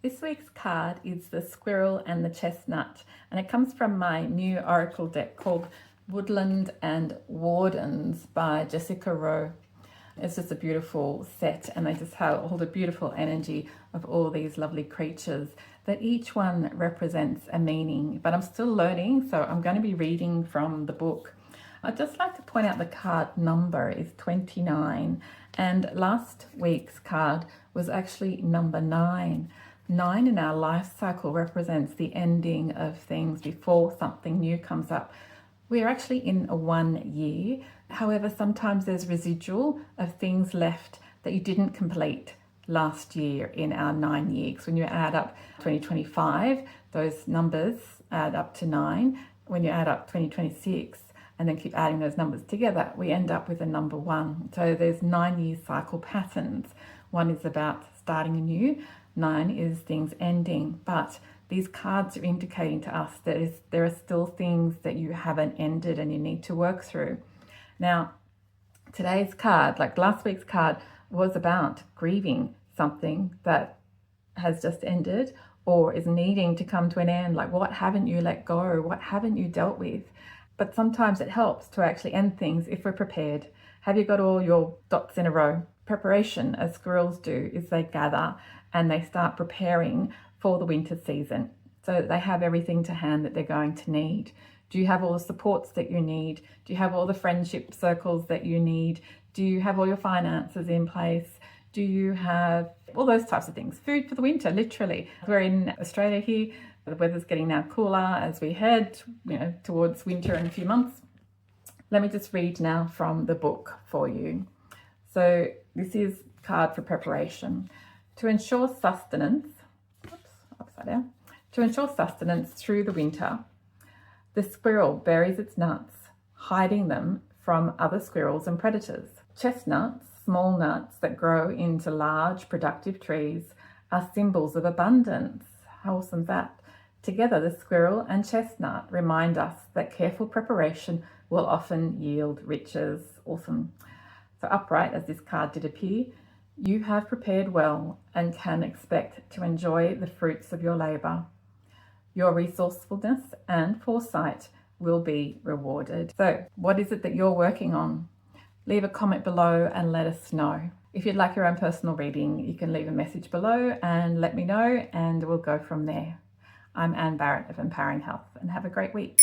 This week's card is the Squirrel and the Chestnut, and it comes from my new oracle deck called Woodland and Wardens by Jessica Rowe. It's just a beautiful set, and they just hold a beautiful energy of all these lovely creatures that each one represents a meaning. But I'm still learning, so I'm going to be reading from the book. I'd just like to point out the card number is 29, and last week's card was actually number 9. 9 in our life cycle represents the ending of things before something new comes up. We're actually in a 1 year. However, sometimes there's residual of things left that you didn't complete last year in our 9 years. When you add up 2025, those numbers add up to 9. When you add up 2026 and then keep adding those numbers together, we end up with a number 1. So there's 9-year cycle patterns. 1 is about starting anew. 9 is things ending, but these cards are indicating to us that there are still things that you haven't ended and you need to work through. Now, today's card, like last week's card, was about grieving something that has just ended or is needing to come to an end. Like, what haven't you let go? What haven't you dealt with? But sometimes it helps to actually end things if we're prepared. Have you got all your dots in a row? Preparation, as squirrels do, is they gather and they start preparing for the winter season so that they have everything to hand that they're going to need. Do you have all the supports that you need? Do you have all the friendship circles that you need? Do you have all your finances in place? Do you have all those types of things? Food for the winter, literally. We're in Australia here. The weather's getting now cooler as we head, towards winter in a few months. Let me just read now from the book for you. So this is card for preparation. To ensure sustenance, to ensure sustenance through the winter, the squirrel buries its nuts, hiding them from other squirrels and predators. Chestnuts, small nuts that grow into large productive trees, are symbols of abundance. How awesome is that? Together, the squirrel and chestnut remind us that careful preparation will often yield riches. Awesome. So upright, as this card did appear, you have prepared well and can expect to enjoy the fruits of your labour. Your resourcefulness and foresight will be rewarded. So, what is it that you're working on? Leave a comment below and let us know. If you'd like your own personal reading, you can leave a message below and let me know, and we'll go from there. I'm Anne Barrett of Empowering Health, and have a great week.